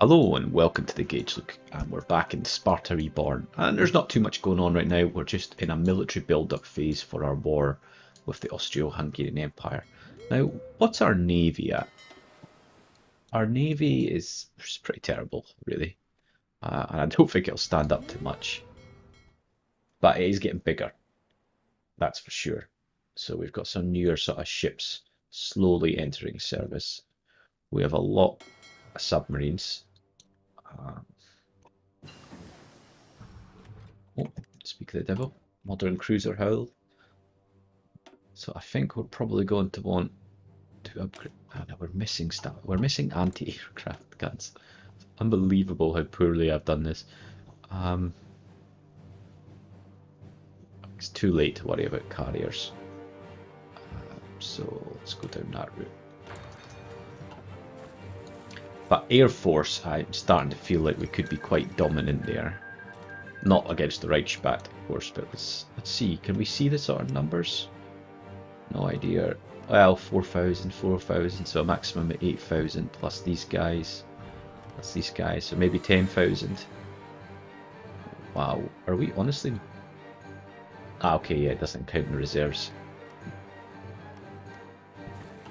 Hello and welcome to the Gauge Look, and we're back in Sparta Reborn, and there's not too much going on right now. We're just in a military build-up phase for our war with the Austro-Hungarian Empire. Now, what's our navy at? Our navy is pretty terrible, really, and I don't think it'll stand up to much, but it is getting bigger, that's for sure. So we've got some newer sort of ships slowly entering service. We have a lot of submarines. Oh, speak of the devil. Modern cruiser hull. So I think we're probably going to want to upgrade. Oh, no, we're missing stuff. We're missing anti-aircraft guns. It's unbelievable how poorly I've done this. It's too late to worry about carriers. So let's go down that route. But Air Force, I'm starting to feel like we could be quite dominant there. Not against the Reichsbat, of course, but let's see. Can we see the sort of numbers? No idea. Well, 4,000, 4,000, so a maximum of 8,000 plus these guys. Plus these guys, so maybe 10,000. Wow, are we honestly... Ah, okay, yeah, it doesn't count the reserves.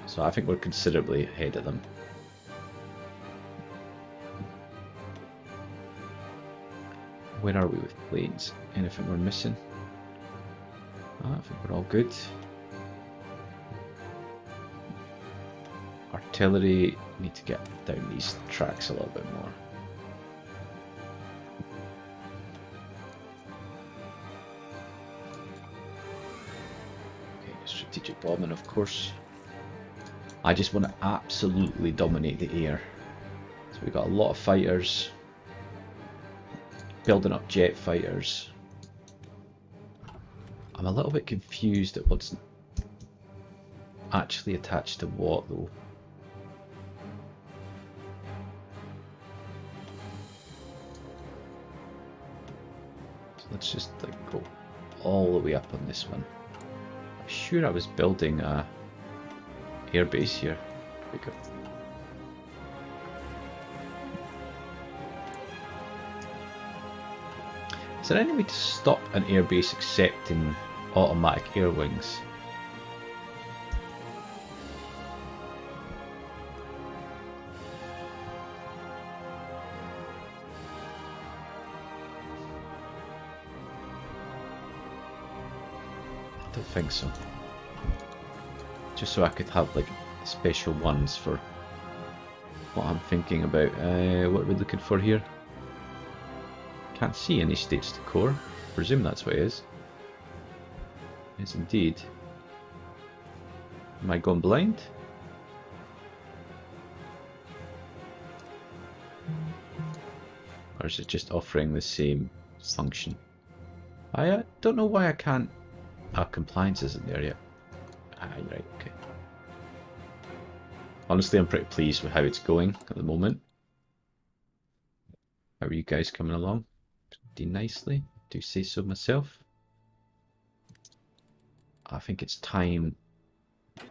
So I think we're considerably ahead of them. Where are we with planes? Anything we're missing? Oh, I think we're all good. Artillery, need to get down these tracks a little bit more. Okay, strategic bombing, of course. I just want to absolutely dominate the air. So we've got a lot of fighters. Building up jet fighters. I'm a little bit confused at what's actually attached to what though. So let's just like go all the way up on this one. I'm sure I was building a airbase here. We go. Is there any way to stop an airbase accepting automatic air wings? I don't think so. Just so I could have like special ones for what I'm thinking about. What are we looking for here? Can't see any states to core. Presume that's what it is. Yes, indeed. Am I going blind? Or is it just offering the same function? I don't know why I can't... compliance isn't there yet. Right, okay. Honestly, I'm pretty pleased with how it's going at the moment. How are you guys coming along? Pretty nicely. Do say so myself. I think it's time you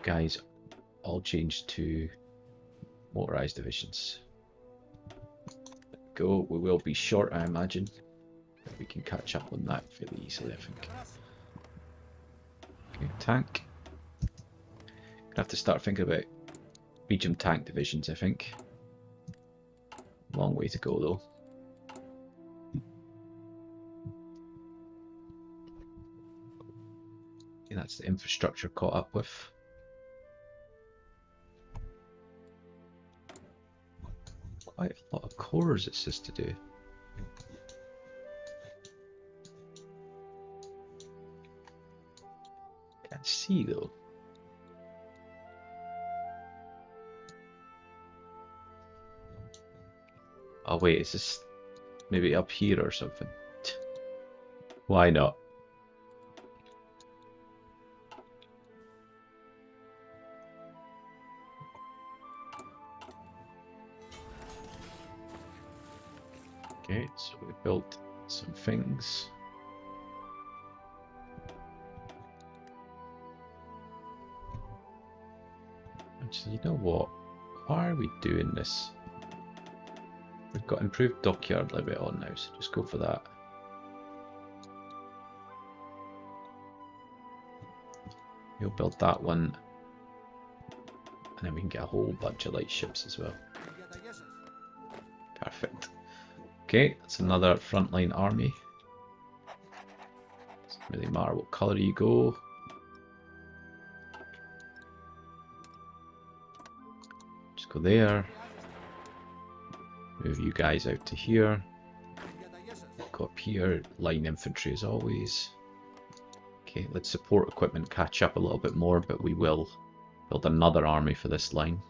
guys all change to motorized divisions. Go. We will be short, I imagine. But we can catch up on that fairly easily, I think. Okay, tank. Gonna have to start thinking about medium tank divisions, I think. Long way to go though. Okay, that's the infrastructure caught up with. Quite a lot of cores it says to do. Can't see though. Oh wait, is this maybe up here or something? Why not? Okay, so we built some things. Actually, you know what? why are we doing this? We've got improved dockyard level on now, so just go for that. We'll build that one, and then we can get a whole bunch of light ships as well. Perfect. Okay, that's another frontline army. Doesn't really matter what colour you go. Just go there. Move you guys out to here. Go up here, line infantry as always. Okay, let's support equipment catch up a little bit more, but we will build another army for this line.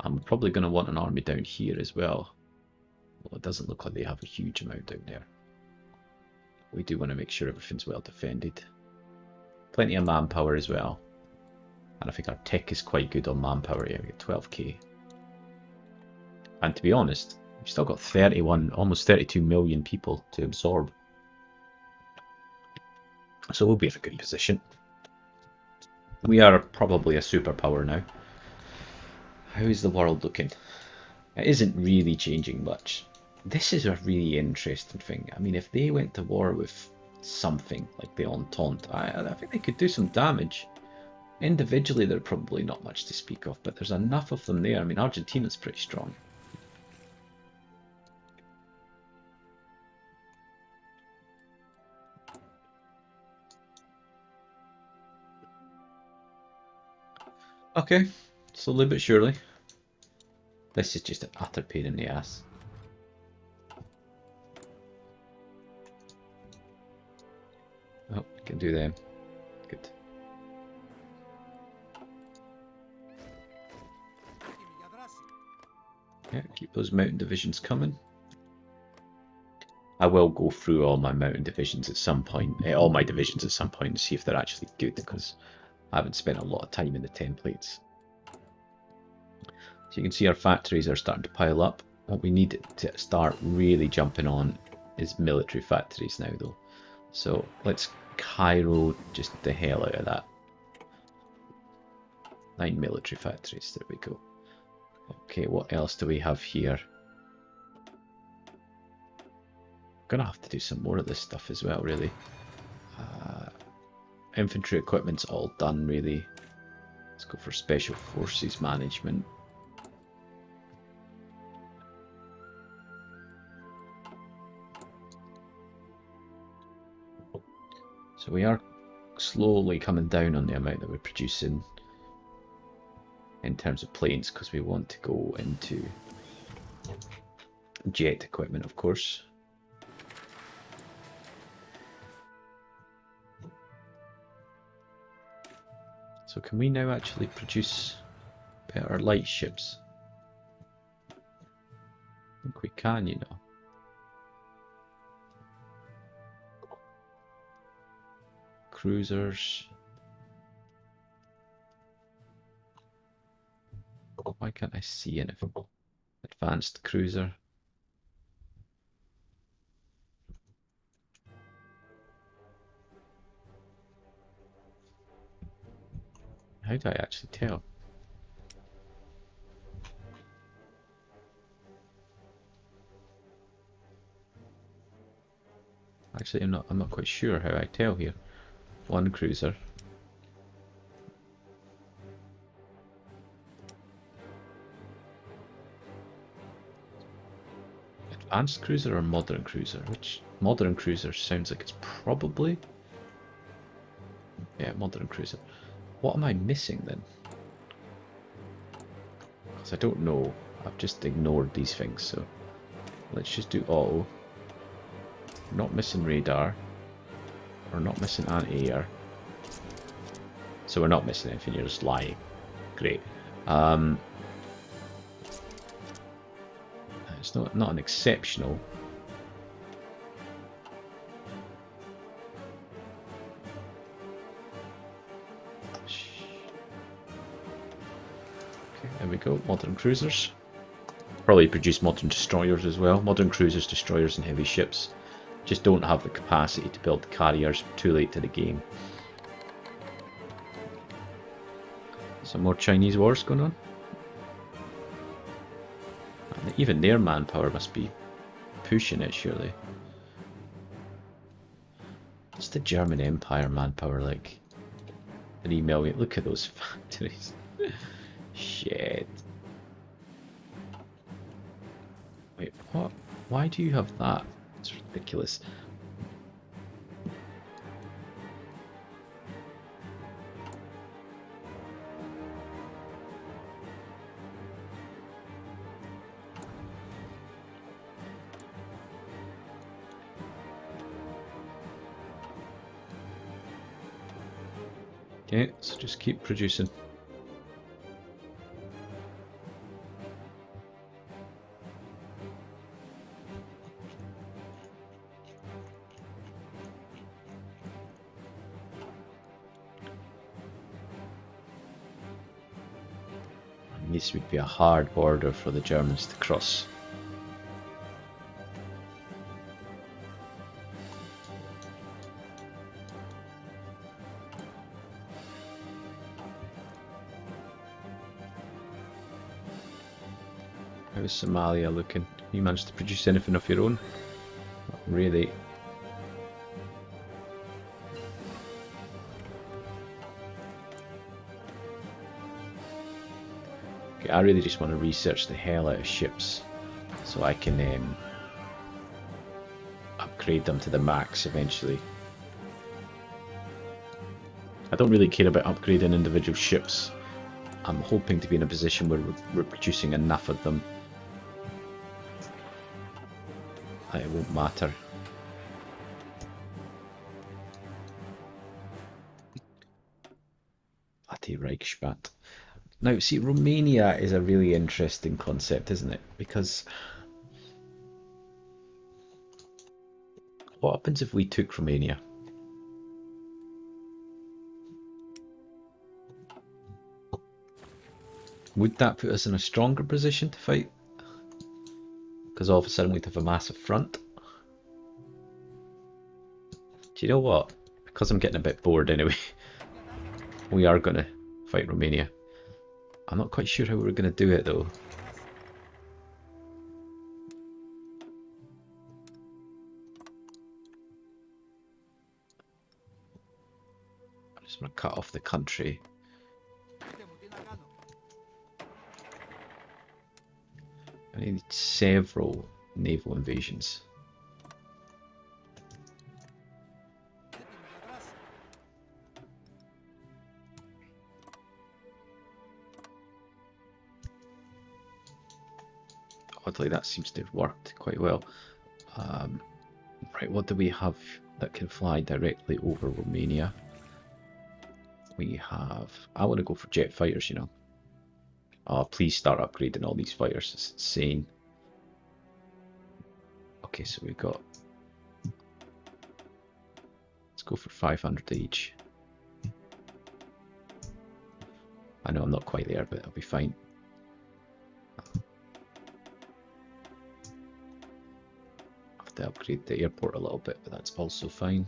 I'm probably going to want an army down here as well. Well, it doesn't look like they have a huge amount down there. We do want to make sure everything's well defended. Plenty of manpower as well. And I think our tech is quite good on manpower. Yeah, we get 12k. And to be honest, we've still got 31, almost 32 million people to absorb. So we'll be in a good position. We are probably a superpower now. How is the world looking? It isn't really changing much. This is a really interesting thing. I mean, if they went to war with something like the Entente, I think they could do some damage. Individually, they're probably not much to speak of, but there's enough of them there. I mean, Argentina's pretty strong. Okay, slowly but surely. This is just an utter pain in the ass. Oh, we can do them. Good. Yeah, keep those mountain divisions coming. I will go through all my mountain divisions at some point, all my divisions at some point, and see if they're actually good, because I haven't spent a lot of time in the templates. So you can see our factories are starting to pile up. What we need to start really jumping on is military factories now, though. So let's Cairo just the hell out of that. 9 military factories, there we go. Okay, what else do we have here? Gonna have to do some more of this stuff as well, really. Infantry equipment's all done, really. Let's go for special forces management. So we are slowly coming down on the amount that we're producing in terms of planes, because we want to go into jet equipment, of course. So can we now actually produce better light ships? I think we can, you know. Cruisers. Why can't I see anything? Advanced cruiser. How do I actually tell? Actually, I'm not quite sure how I tell here. One cruiser. Advanced cruiser or modern cruiser? Which modern cruiser sounds like it's probably... Yeah, modern cruiser. What am I missing then? Because I don't know. I've just ignored these things, so let's just do auto. We're not missing radar. We're not missing anti-air. So we're not missing anything, you're just lying. Great. It's not an exceptional. Okay, there we go. Modern cruisers. Probably produce modern destroyers as well. Modern cruisers, destroyers, and heavy ships. Just don't have the capacity to build the carriers. Too late to the game. Some more Chinese wars going on. Even their manpower must be pushing it, surely. What's the German Empire manpower like? 3 million. Look at those factories. Shit. Wait, what? Why do you have that? It's ridiculous. Okay, so just keep producing. This would be a hard border for the Germans to cross. How's Somalia looking? You managed to produce anything of your own? Not really. Okay, I really just want to research the hell out of ships so I can upgrade them to the max eventually. I don't really care about upgrading individual ships. I'm hoping to be in a position where we're producing enough of them that it won't matter. Bloody Reichsstadt. Now, see, Romania is a really interesting concept, isn't it? Because what happens if we took Romania? Would that put us in a stronger position to fight? Because all of a sudden we'd have a massive front. Do you know what? Because I'm getting a bit bored anyway, we are going to fight Romania. I'm not quite sure how we're going to do it though. I'm just going to cut off the country. I need several naval invasions. Oddly, that seems to have worked quite well. Right, what do we have that can fly directly over Romania? We have... I want to go for jet fighters, you know. Oh, please start upgrading all these fighters. It's insane. Okay, so we've got... Let's go for 500 each. I know I'm not quite there, but I'll be fine. To upgrade the airport a little bit, but that's also fine.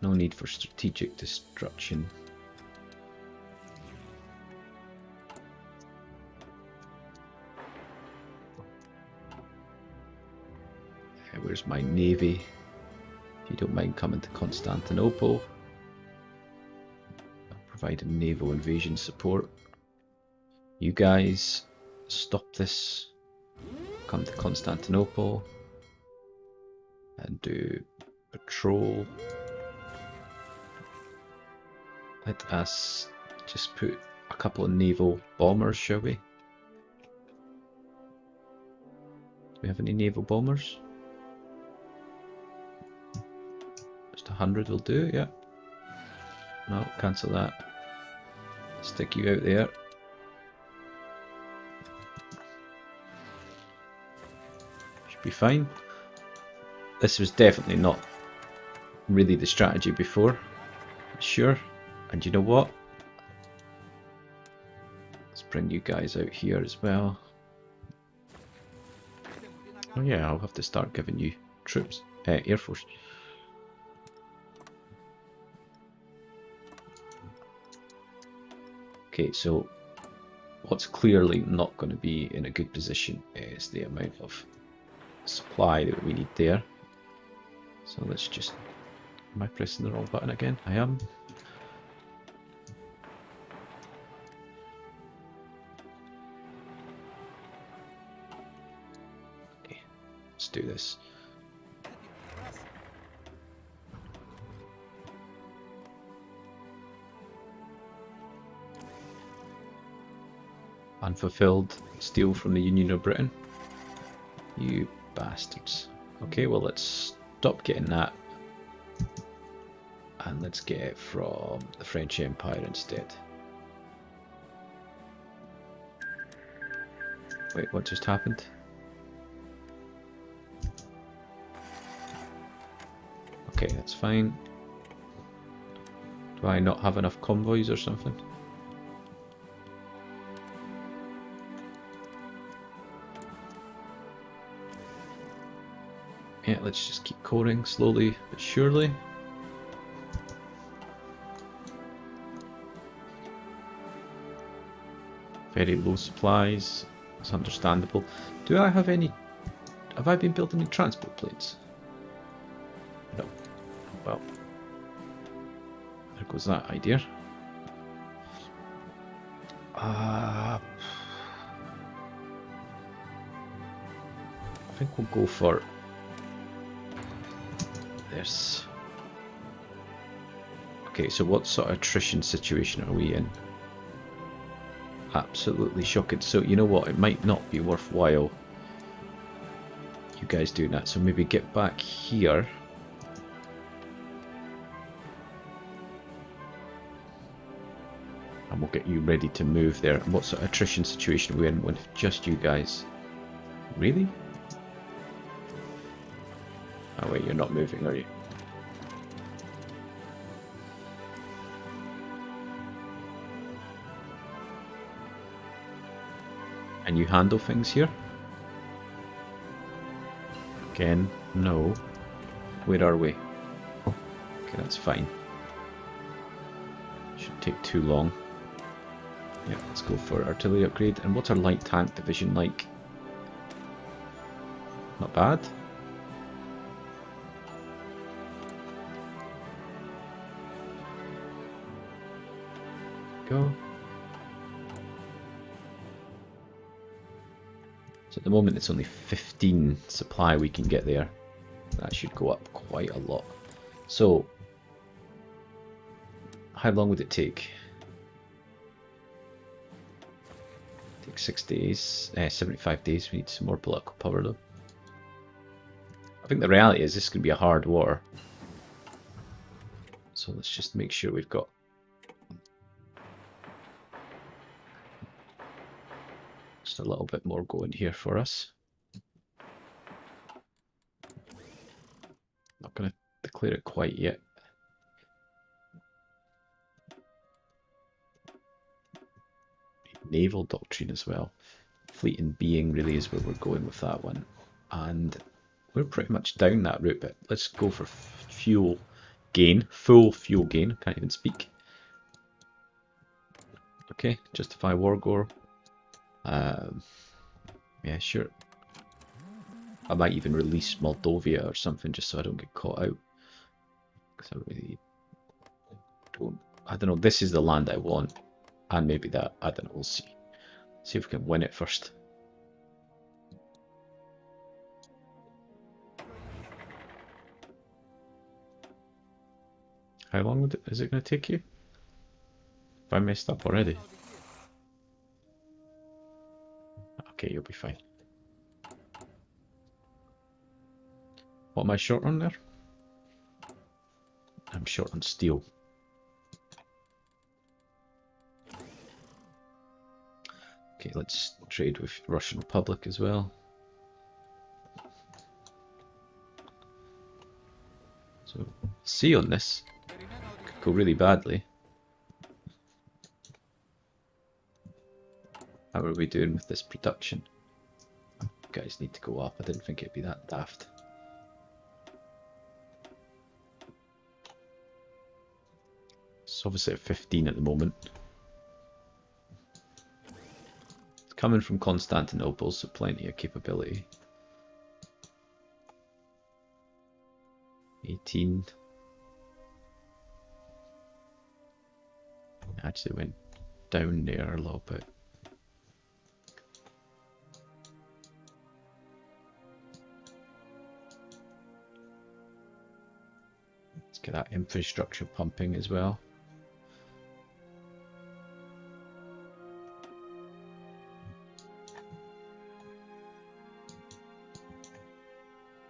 No need for strategic destruction. Where's my navy? If you don't mind coming to Constantinople, I'll provide a naval invasion support. You guys stop this. Come to Constantinople and do patrol. Let us just put a couple of naval bombers, shall we? Do we have any naval bombers? Just 100 will do, yeah. No, cancel that. Stick you out there. Should be fine. This was definitely not really the strategy before, sure. And you know what? Let's bring you guys out here as well. Oh yeah, I'll have to start giving you troops, Air Force. Okay, so what's clearly not going to be in a good position is the amount of supply that we need there. So let's just... Am I pressing the wrong button again? I am. Okay, let's do this. Unfulfilled steel from the Union of Britain. You bastards. Okay, well let's stop getting that. And let's get it from the French Empire instead. Wait, what just happened? Okay, that's fine. Do I not have enough convoys or something? Yeah, let's just keep coring slowly but surely. Very low supplies, it's understandable. Do I have any... Have I been building any transport planes? No. Well, there goes that idea. I think we'll go for this. Okay, so what sort of attrition situation are we in? Absolutely shocking. So you know what, it might not be worthwhile you guys doing that, so maybe get back here. And we'll get you ready to move there. And what sort of attrition situation are we in with just you guys? Really? Oh wait, you're not moving, are you? And you handle things here? Again, no. Where are we? Okay, that's fine. Shouldn't take too long. Yeah, let's go for artillery upgrade. And what's our light tank division like? Not bad. Go. So at the moment it's only 15 supply we can get there. That should go up quite a lot. So, how long would it take? Take 6 days, 75 days. We need some more political power though. I think the reality is this is going to be a hard war. So let's just make sure we've got just a little bit more going here for us. Not going to declare it quite yet. Naval doctrine as well. Fleet in being really is where we're going with that one. And we're pretty much down that route, but let's go for fuel gain. Full fuel gain. Can't even speak. Okay, justify war gore. Yeah, sure. I might even release Moldova or something just so I don't get caught out. Because I really don't... I don't know, this is the land I want. And maybe that, I don't know, we'll see. See if we can win it first. How long is it going to take you? Have I messed up already? Okay, you'll be fine. What am I short on there? I'm short on steel. Okay, let's trade with Russian Republic as well. So, C on this could go really badly. How are we doing with this production? You guys need to go up. I didn't think it'd be that daft. It's obviously at 15 at the moment. Coming from Constantinople, so plenty of capability. 18. Actually went down there a little bit. Let's get that infrastructure pumping as well.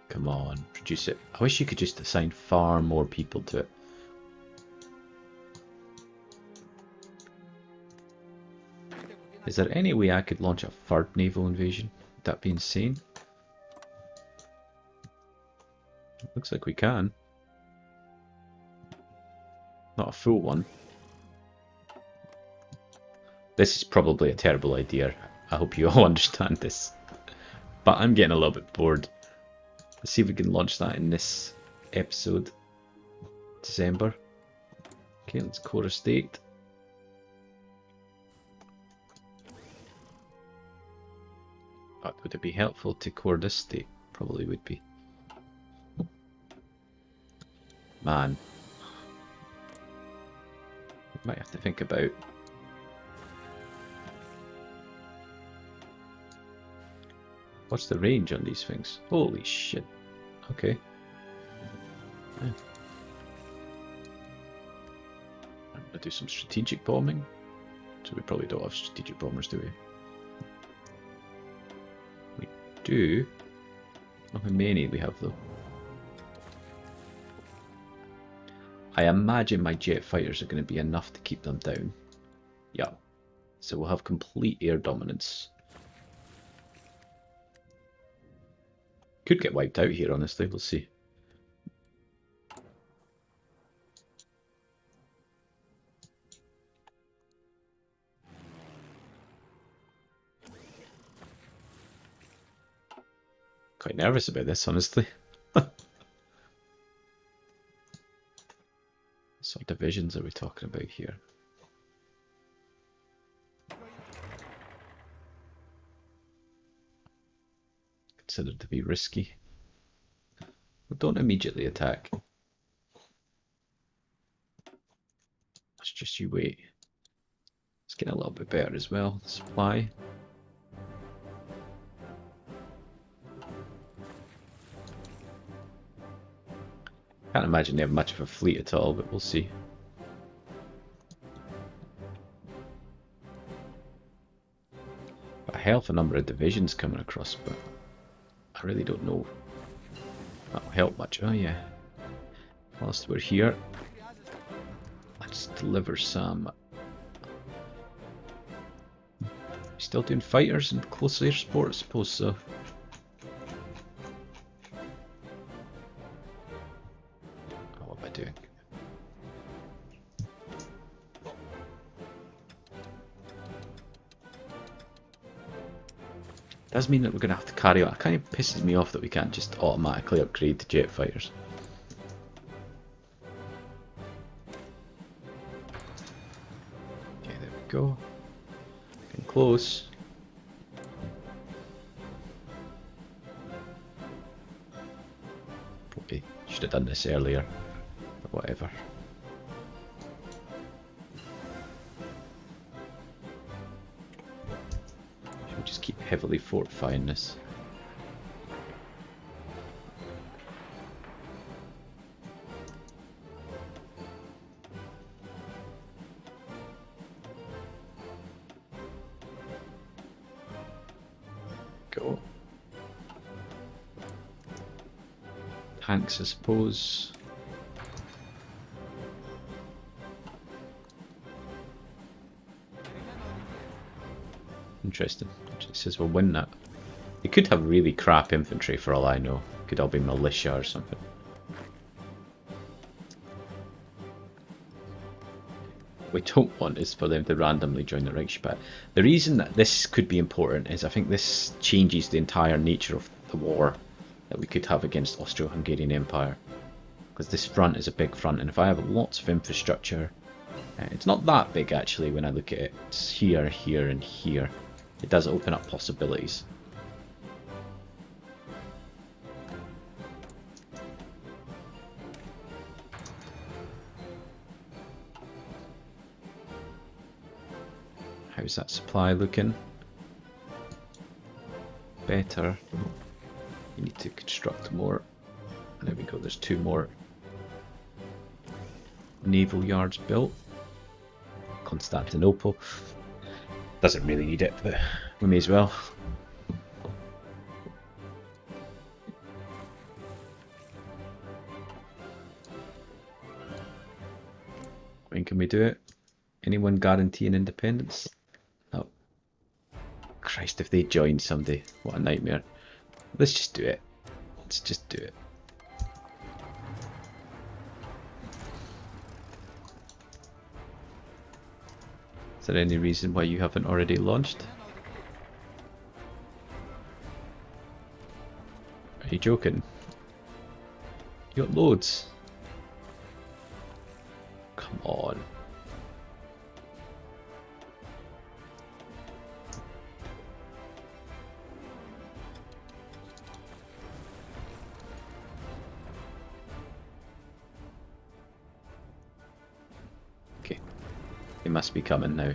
Come on, produce it. I wish you could just assign far more people to it. Is there any way I could launch a third naval invasion? Would that be insane? Looks like we can. Not a full one. This is probably a terrible idea. I hope you all understand this. But I'm getting a little bit bored. Let's see if we can launch that in this episode. December. Okay, let's core a state. Would it be helpful to core this state? Probably would be. Man. Might have to think about. What's the range on these things? Holy shit. Okay. Yeah. I'm gonna do some strategic bombing. So we probably don't have strategic bombers, do we? We do. Not how many we have though. I imagine my jet fighters are going to be enough to keep them down. Yeah. So we'll have complete air dominance. Could get wiped out here, honestly. We'll see. Quite nervous about this, honestly. What sort of divisions are we talking about here? Considered to be risky. But don't immediately attack. Let's just you wait. It's getting a little bit better as well. Supply. Can't imagine they have much of a fleet at all, but we'll see. Got a hell of a number of divisions coming across, but I really don't know. That'll help much. Oh yeah. Whilst we're here, let's deliver some. Still doing fighters and close air support, I suppose so. What am I doing? Does mean that we're going to have to carry on. It kind of pisses me off that we can't just automatically upgrade to jet fighters. Okay, there we go. Getting close. Probably should have done this earlier, but whatever. Just keep heavily fortifying this. Go. Tanks, I suppose. Interesting. It says we'll win that. They could have really crap infantry for all I know. Could all be militia or something. What we don't want is for them to randomly join the Reichspark. The reason that this could be important is I think this changes the entire nature of the war that we could have against Austro-Hungarian Empire. Because this front is a big front, and if I have lots of infrastructure, it's not that big actually when I look at it. It's here, here, and here. it does open up possibilities. How's that supply looking? Better. You need to construct more. There we go, there's 2 more naval yards built. Constantinople. Doesn't really need it, but we may as well. When can we do it? Anyone guaranteeing independence? No. Christ, if they join someday, what a nightmare. Let's just do it. Let's just do it. Is there any reason why you haven't already launched? Are you joking? You got loads. Come on. Okay. They must be coming now.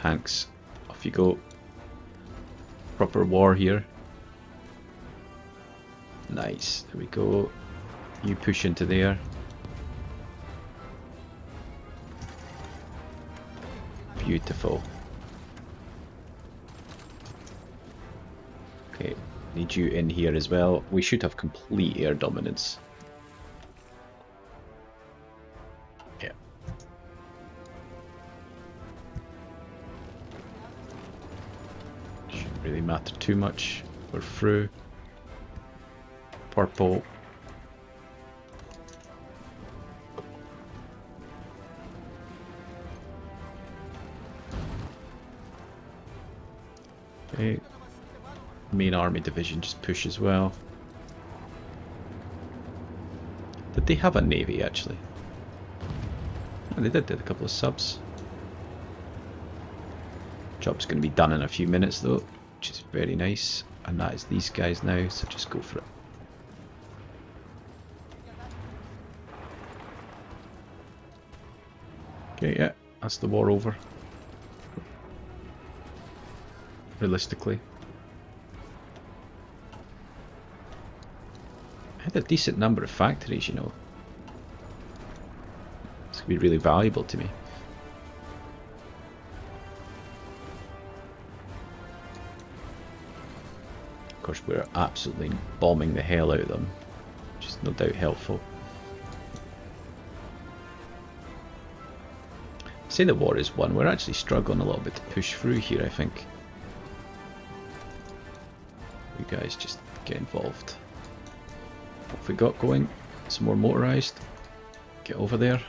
Tanks, off you go. Proper war here. Nice, there we go. You push into there. Beautiful. Okay, need you in here as well. We should have complete air dominance. Yeah. Shouldn't really matter too much. We're through. Purple. Okay. Main army division just push as well. Did they have a navy actually? Oh, they did a couple of subs. Job's going to be done in a few minutes though, which is very nice. And that is these guys now, so just go for it. Okay, yeah, that's the war over. Realistically. I had a decent number of factories, you know. It's going to be really valuable to me. Of course, we're absolutely bombing the hell out of them, which is no doubt helpful. Say the war is won, we're actually struggling a little bit to push through here, I think. You guys just get involved. What have we got going? Some more motorized. Get over there.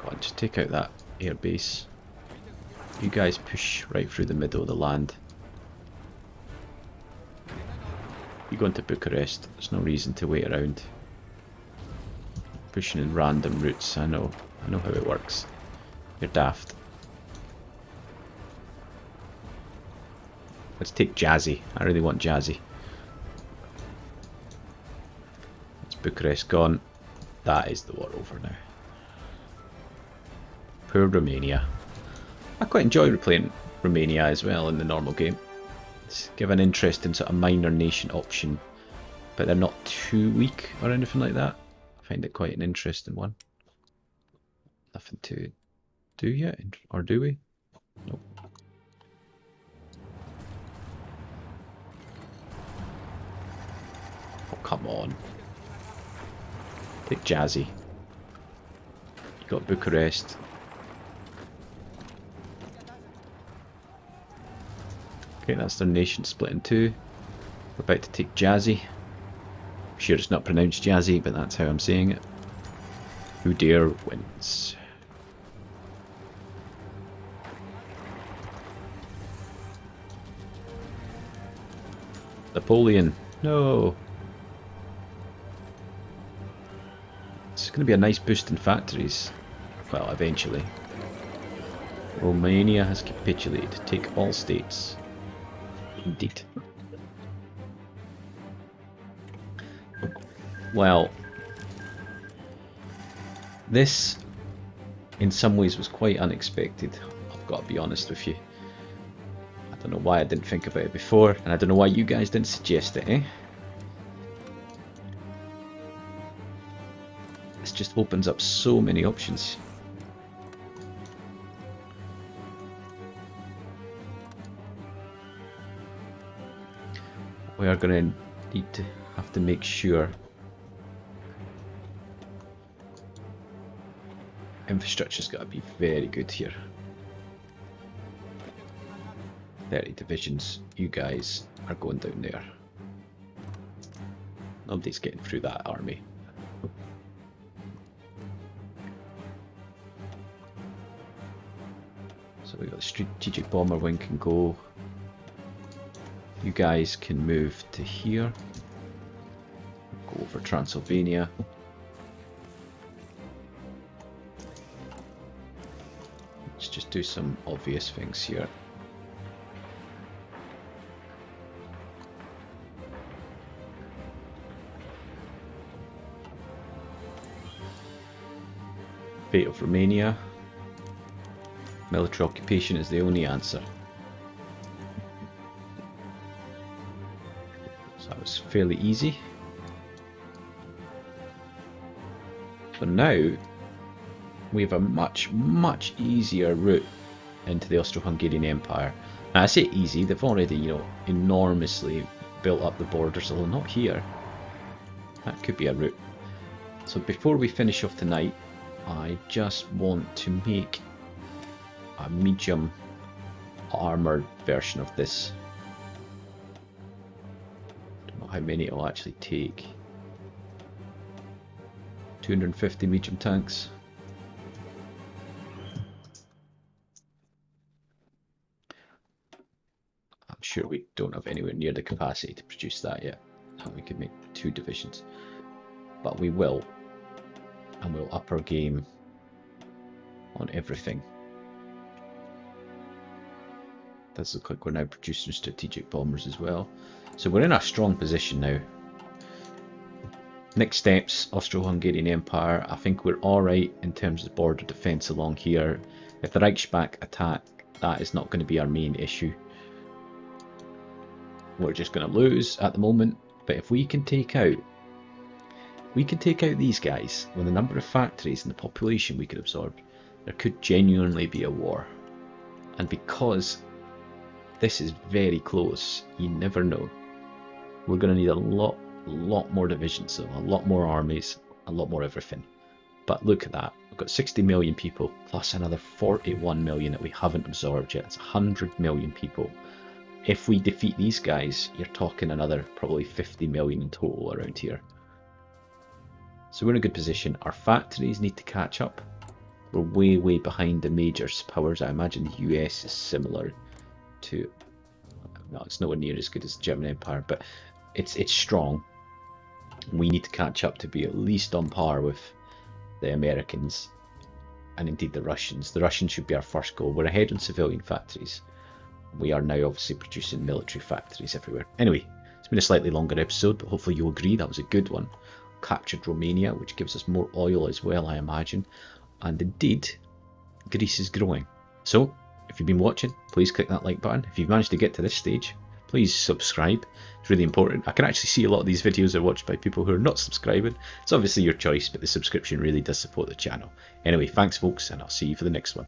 Go on, just take out that air base. You guys push right through the middle of the land. You go into Bucharest, there's no reason to wait around. Pushing in random routes, I know how it works. You're daft. Let's take Jazzy, I really want Jazzy. That's Bucharest gone. That is the war over now. Poor Romania. I quite enjoy replaying Romania as well in the normal game. Give an interesting sort of minor nation option, but they're not too weak or anything like that. I find it quite an interesting one. Nothing to do yet, or do we? Nope. Oh, come on. Take Jazzy. You got Bucharest. Okay, that's their nation split in two. We're about to take Jazzy. I'm sure it's not pronounced Jazzy, but that's how I'm saying it. Who dare wins. Napoleon. No. It's going to be a nice boost in factories. Well, eventually. Romania has capitulated. Take all states. Indeed. Well, this in some ways was quite unexpected. I've got to be honest with you. I don't know why I didn't think about it before, and I don't know why you guys didn't suggest it, eh? This just opens up so many options. We are going to need to have to make sure infrastructure's got to be very good here. 30 divisions, you guys are going down there. Nobody's getting through that army. So we've got the strategic bomber wing can go. You guys can move to here. Go over Transylvania. Let's just do some obvious things here. Fate of Romania. Military occupation is the only answer. So that was fairly easy. So now we have a much easier route into the Austro-Hungarian Empire. Now I say easy, they've already, you know, enormously built up the borders, although not here. That could be a route. So before we finish off tonight, I just want to make a medium armored version of this. Don't know how many it'll actually take. 250 medium tanks. I'm sure we don't have anywhere near the capacity to produce that yet. We could make 2 divisions, but we will, and we'll up our game on everything. Does look like we're now producing strategic bombers as well. So we're in a strong position now. Next steps, Austro-Hungarian Empire. I think we're alright in terms of border defence along here. If the Reichsbach attack, that is not going to be our main issue. We're just going to lose at the moment. But if we can take out these guys with the number of factories and the population we could absorb, there could genuinely be a war. And because this is very close, you never know. We're going to need a lot more divisions, so a lot more armies, a lot more everything. But look at that, we've got 60 million people plus another 41 million that we haven't absorbed yet. It's 100 million people. If we defeat these guys, you're talking another probably 50 million in total around here. So we're in a good position. Our factories need to catch up. We're way behind the major powers. I imagine the US is similar to, no, it's nowhere near as good as the German Empire, but it's strong. We need to catch up to be at least on par with the Americans and indeed the Russians. The Russians should be our first goal. We're ahead on civilian factories. We are now obviously producing military factories everywhere. Anyway, it's been a slightly longer episode, but hopefully you'll agree that was a good one. Captured Romania, which gives us more oil as well, I imagine. And indeed, Greece is growing. So, if you've been watching, please click that like button. If you've managed to get to this stage, please subscribe. It's really important. I can actually see a lot of these videos are watched by people who are not subscribing. It's obviously your choice, but the subscription really does support the channel. Anyway, thanks folks, and I'll see you for the next one.